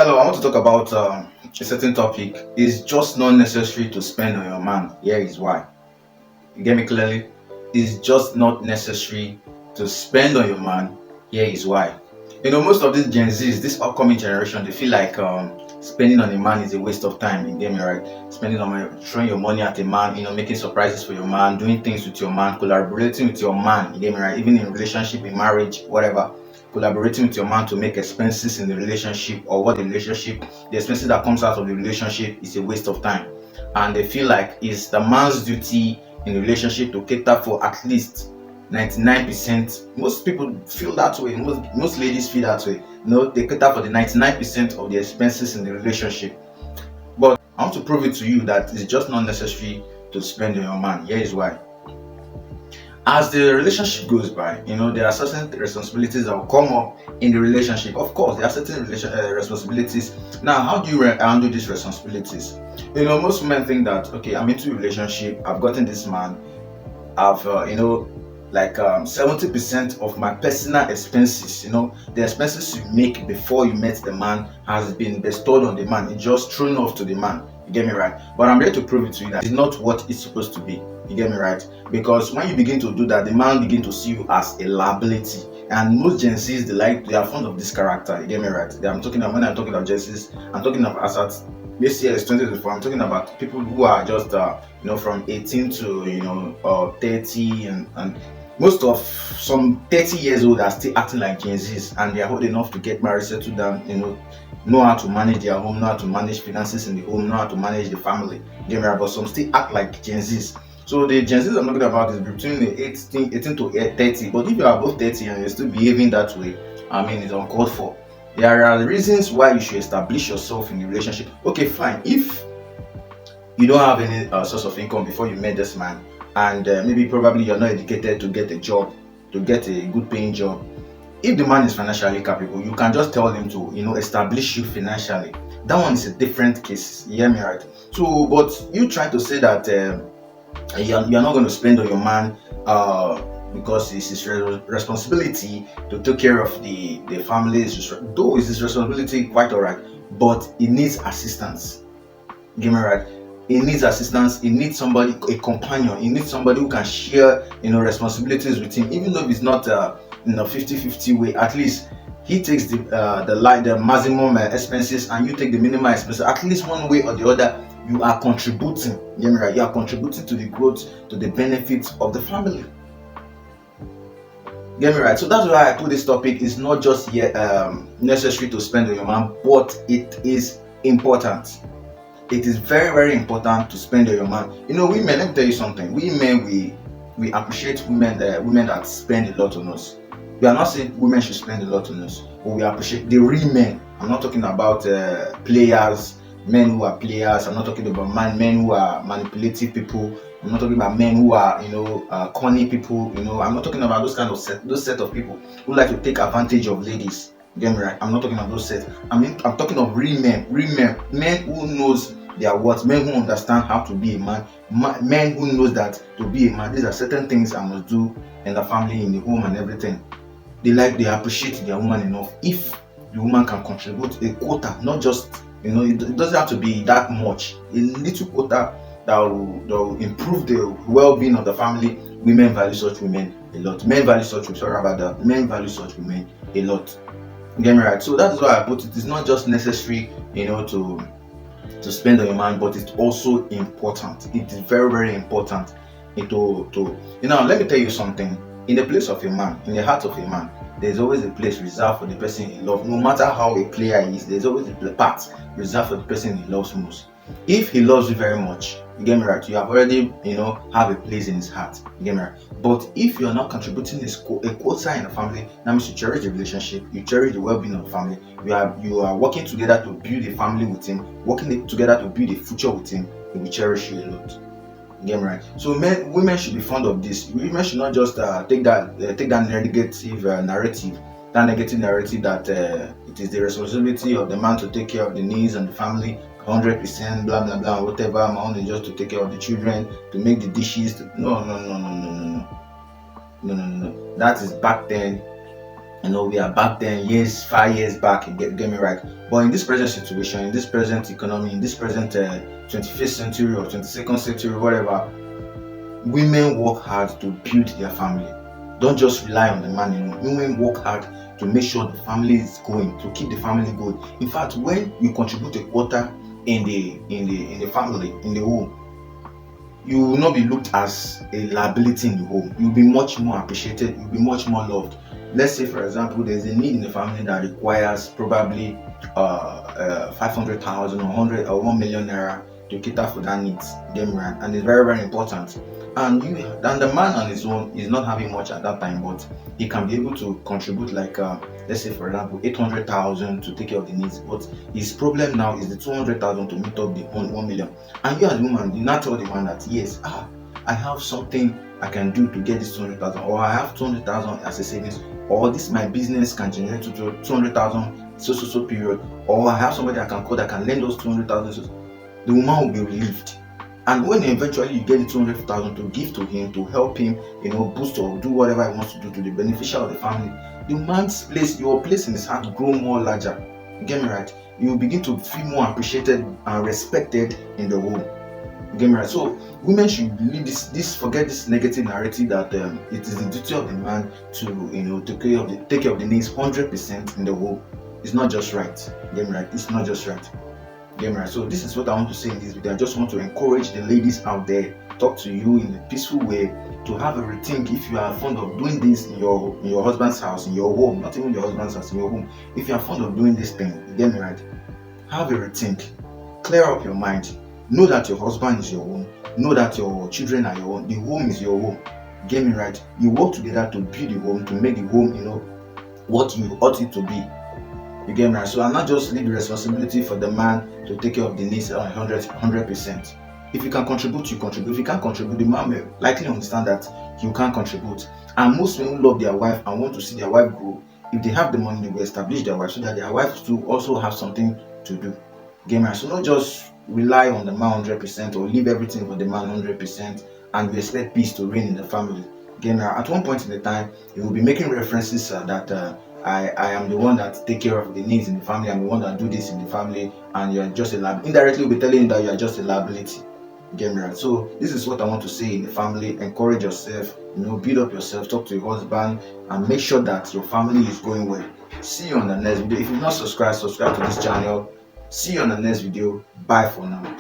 Hello, I want to talk about a certain topic. It's just not necessary to spend on your man. Here is why. You get me clearly? It's just not necessary to spend on your man. Here is why. Most of these Gen Zs, this upcoming generation, they feel like spending on a man is a waste of time. You get me right? Spending on throwing your money at a man, making surprises for your man, doing things with your man, collaborating with your man. You get me right? Even in relationship, in marriage, whatever, collaborating with your man to make expenses in the relationship or the expenses that comes out of the relationship is a waste of time. And they feel like it's the man's duty in the relationship to cater for at least 99%. Most people feel that way. Most ladies feel that way. They cater for the 99% of the expenses in the relationship. But I want to prove it to you that it's just not necessary to spend on your man. Here is why. As the relationship goes by, there are certain responsibilities that will come up in the relationship. Of course, there are certain responsibilities. Now, how do you handle these responsibilities? Most women think that, okay, I'm into a relationship, I've gotten this man, I've, 70% of my personal expenses, the expenses you make before you met the man has been bestowed on the man. It's just thrown off to the man. You get me right? But I'm here to prove it to you that it's not what it's supposed to be. You get me right? Because when you begin to do that, the man begin to see you as a liability. And most Gen Zs, they are fond of this character. You get me right? When I'm talking about Gen Zs, I'm talking about as this year is 2024. I'm talking about people who are just from 18 to 30 and most of some 30 years old are still acting like Gen Zs, and they are old enough to get married, settle down, know how to manage their home, know how to manage finances in the home, know how to manage the family. Get me right? But some still act like Gen Zs. So the Gen Zs I'm talking about is between the 18 to 30. But if you are above 30 and you're still behaving that way, it's uncalled for. There are reasons why you should establish yourself in a relationship. Okay, fine. If you don't have any source of income before you met this man, and maybe probably you're not educated to get a job, to get a good paying job. If the man is financially capable, you can just tell him to, establish you financially. That one is a different case. You hear me right? So, but you trying to say that you're not going to spend on your man because it's his responsibility to take care of the family. Though it's his responsibility, quite alright, but he needs assistance. Get me right? He needs assistance. He needs somebody, a companion. He needs somebody who can share, responsibilities with him, even though it's not in a 50-50 way. At least he takes the maximum expenses, and you take the minimum expenses. At least one way or the other, you are contributing. Get me right? You are contributing to the growth, to the benefits of the family. Get me right? So that's why I put this topic. It's not just necessary to spend on your man, but it is important. It is very, very important to spend on your man. Women, let me tell you something. We men, we appreciate women that spend a lot on us. We are not saying women should spend a lot on us, but we appreciate the real men. I'm not talking about players, men who are players. I'm not talking about men who are manipulative people. I'm not talking about men who are corny people. I'm not talking about those set of people who like to take advantage of ladies. Get me right? I'm not talking about those sets. I'm talking of real men men who knows their worth, men who understand how to be a man, men who knows that to be a man, these are certain things I must do in the family, in the home, and everything. They appreciate their woman enough. If the woman can contribute a quota, not just it doesn't have to be that much, a little quota that will improve the well-being of the family. Women value such women a lot. Men value such women a lot. Get me right? So that's why I put it. It's not just necessary, to spend on your man, but it's also important. It is very, very important. Let me tell you something. In the place of a man, in the heart of a man, there's always a place reserved for the person he loves. No matter how a player is, there's always a part reserved for the person he loves most. If he loves you very much, you get me right, you have already, have a place in his heart. You get me right. But if you're not contributing a quota in the family, that means you cherish the relationship, you cherish the well-being of the family. You are working together to build a family with him, working together to build a future with him. He will cherish you a lot. You get me right. So women should be fond of this. Women should not just take that negative narrative. That negative narrative that it is the responsibility of the man to take care of the needs and the family 100%, blah blah blah, whatever. My own is just to take care of the children, to make the dishes. No. That is back then. We are back then, years, 5 years back, get me right. But in this present situation, in this present economy, in this present 21st century or 22nd century, whatever, women work hard to build their family. Don't just rely on the man alone. Women work hard to make sure the family is going, to keep the family going. In fact, when you contribute a quarter in the family, in the home, you will not be looked as a liability in the home. You'll be much more appreciated, you'll be much more loved. Let's say, for example, there's a need in the family that requires probably 500,000 or 100 or 1 million naira to cater for that needs. Get me right? And it's very, very important. And the man on his own is not having much at that time, but he can be able to contribute, like let's say, for example, 800,000 to take care of the needs. But his problem now is the 200,000 to meet up the 1 million. And you as a woman, you not tell the man that, yes, I have something I can do to get this 200,000, or I have 200,000 as a savings, or this my business can generate to 200,000 so period, or I have somebody I can call that can lend us 200,000. So the woman will be relieved. And when eventually you get the 200,000 to give to him, to help him, boost or do whatever he wants to do to the beneficial of the family, the man's place, your place in his heart grow more larger. You get me right? You will begin to feel more appreciated and respected in the home. You get me right? So women should leave this forget this negative narrative that it is the duty of the man to take care of the needs 100% in the home. It's not just right. You get me right? It's not just right. Right. So this is what I want to say in this video. I just want to encourage the ladies out there, talk to you in a peaceful way, to have a rethink. If you are fond of doing this in your husband's house, in your home, not even your husband's house, in your home, if you are fond of doing this thing, you get me right, have a rethink, clear up your mind, know that your husband is your home, know that your children are your home, the home is your home. Get me right? You work together to build the home, to make the home what you ought it to be. You get me right? So I'm not just leave the responsibility for the man to take care of the needs 100%. If you can contribute, you contribute. If you can't contribute, the man will likely understand that you can't contribute. And most men love their wife and want to see their wife grow. If they have the money, they will establish their wife so that their wife too also have something to do. Get me right? So not just rely on the man 100% or leave everything for the man 100% and we expect peace to reign in the family. Get me right? At one point in the time, he will be making references that I am the one that take care of the needs in the family. I'm the one that do this in the family, and you are just a liability. Indirectly, we'll be telling you that you are just a liability. Get me right? So this is what I want to say in the family. Encourage yourself. Build up yourself. Talk to your husband, and make sure that your family is going well. See you on the next video. If you've not subscribed to this channel. See you on the next video. Bye for now.